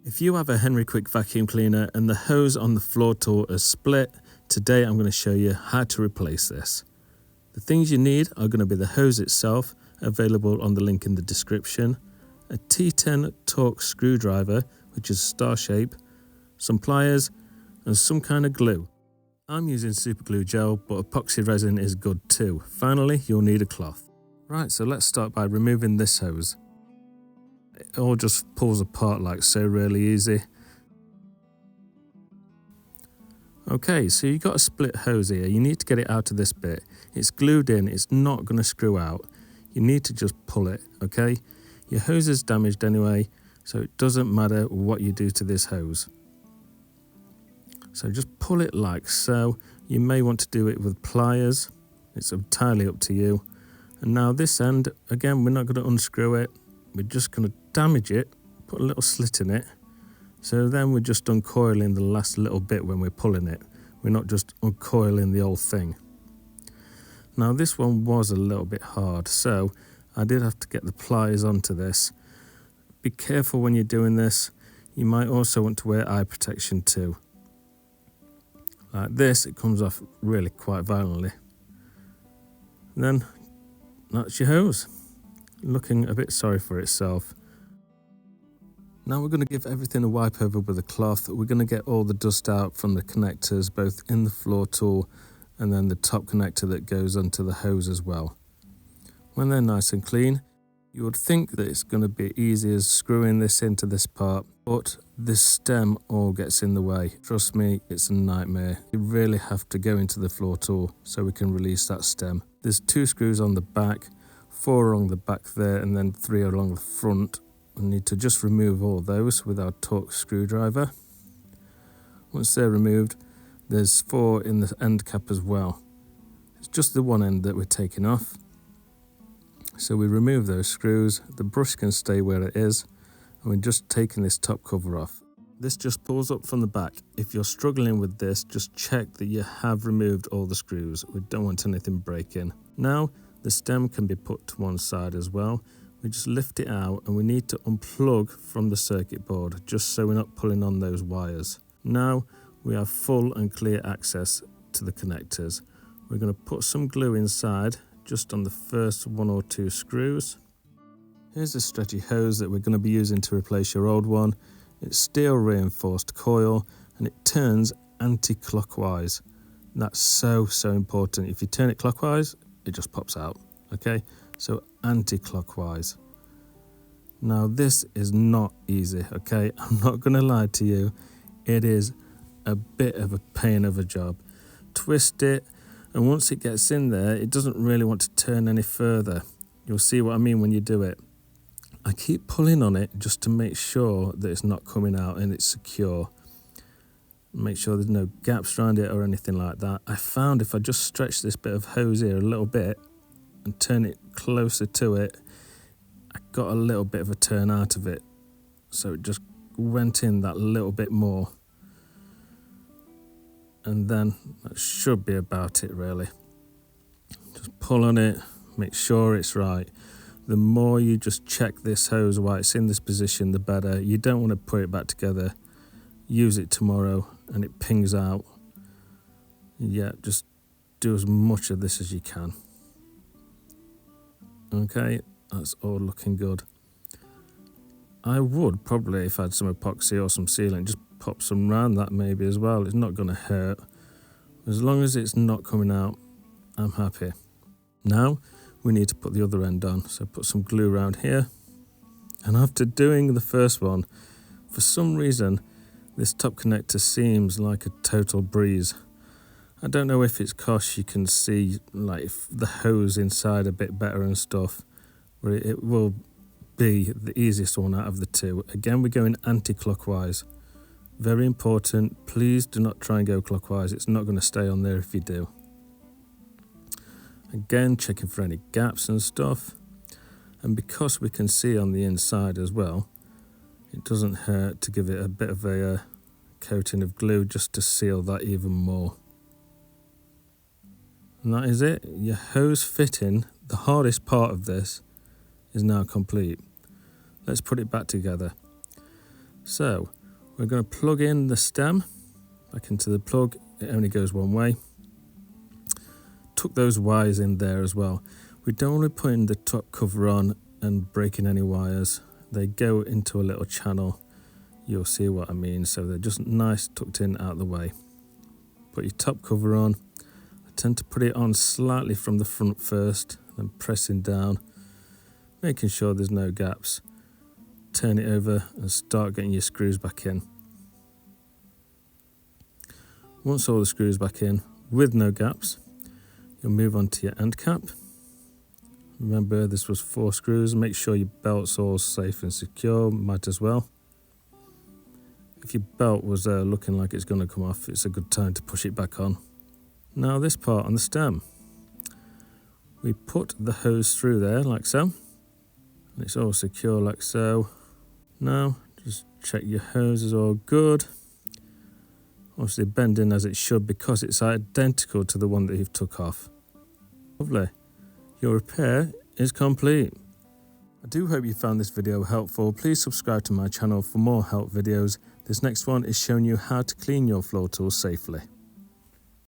If you have a Henry Quick vacuum cleaner and the hose on the floor tool is split, today I'm going to show you how to replace this. The things you need are going to be the hose itself, available on the link in the description, a T10 Torx screwdriver, which is star shape, some pliers and some kind of glue. I'm using super glue gel, but epoxy resin is good too. Finally, you'll need a cloth. Right, so let's start by removing this hose. It all just pulls apart like so, really easy. Okay, so you've got a split hose here. You need to get it out of this bit. It's glued in, it's not going to screw out. You need to just pull it, okay? Your hose is damaged anyway, so it doesn't matter what you do to this hose. So just pull it like so. You may want to do it with pliers. It's entirely up to you. And now this end, again, we're not going to unscrew it. We're just going to damage it, put a little slit in it. So then we're just uncoiling the last little bit when we're pulling it. We're not just uncoiling the whole thing. Now this one was a little bit hard, so I did have to get the pliers onto this. Be careful when you're doing this. You might also want to wear eye protection too. Like this, it comes off really quite violently. And then that's your hose, looking a bit sorry for itself. Now we're going to give everything a wipe over with a cloth. We're going to get all the dust out from the connectors, both in the floor tool and then the top connector that goes onto the hose as well. When they're nice and clean, you would think that it's going to be easy as screwing this into this part, but this stem all gets in the way. Trust me, it's a nightmare. You really have to go into the floor tool so we can release that stem. There's 2 screws on the back, 4 along the back there, and then 3 along the front. We need to just remove all those with our Torx screwdriver. Once they're removed, there's 4 in the end cap as well. It's just the one end that we're taking off. So we remove those screws, the brush can stay where it is, and we're just taking this top cover off. This just pulls up from the back. If you're struggling with this, just check that you have removed all the screws. We don't want anything breaking. Now, the stem can be put to one side as well. We just lift it out and we need to unplug from the circuit board just so we're not pulling on those wires. Now we have full and clear access to the connectors. We're going to put some glue inside just on the first 1 or 2 screws. Here's a stretchy hose that we're going to be using to replace your old one. It's steel reinforced coil and it turns anti-clockwise. That's so important. If you turn it clockwise, it just pops out, okay? So anti-clockwise. Now this is not easy, okay? I'm not going to lie to you. It is a bit of a pain of a job. Twist it, and once it gets in there, it doesn't really want to turn any further. You'll see what I mean when you do it. I keep pulling on it just to make sure that it's not coming out and it's secure. Make sure there's no gaps around it or anything like that. I found if I just stretch this bit of hose here a little bit and turn it closer to it, I got a little bit of a turn out of it. So it just went in that little bit more. And then that should be about it really. Just pull on it, make sure it's right. The more you just check this hose while it's in this position, the better. You don't want to put it back together, use it tomorrow and it pings out. Yeah, just do as much of this as you can. Okay, that's all looking good. I would probably, if I had some epoxy or some sealant, just pop some around that maybe as well. It's not going to hurt. As long as it's not coming out, I'm happy. Now we need to put the other end on. So put some glue around here. And after doing the first one, for some reason, this top connector seems like a total breeze. I don't know if it's because you can see like the hose inside a bit better and stuff, but it will be the easiest one out of the 2. Again, we're going anti-clockwise. Very important. Please do not try and go clockwise. It's not going to stay on there if you do. Again, checking for any gaps and stuff. And because we can see on the inside as well, it doesn't hurt to give it a bit of a coating of glue just to seal that even more. And that is it. Your hose fitting, the hardest part of this, is now complete. Let's put it back together. So We're going to plug in the stem back into the plug. It only goes one way. Tuck those wires in there as well. We don't want to be putting the top cover on and breaking any wires. They go into a little channel. You'll see what I mean. So they're just nice tucked in out of the way. Put your top cover on. I tend to put it on slightly from the front first, then pressing down, making sure there's no gaps. Turn it over and start getting your screws back in. Once all the screws back in with no gaps, you'll move on to your end cap. Remember, this was 4 screws. Make sure your belt's all safe and secure, might as well. If your belt was looking like it's going to come off, it's a good time to push it back on. Now this part on the stem. We put the hose through there like so. And it's all secure like so. Now, just check your hose is all good. Obviously bend in as it should because it's identical to the one that you've took off. Lovely. Your repair is complete. I do hope you found this video helpful. Please subscribe to my channel for more help videos. This next one is showing you how to clean your floor tools safely.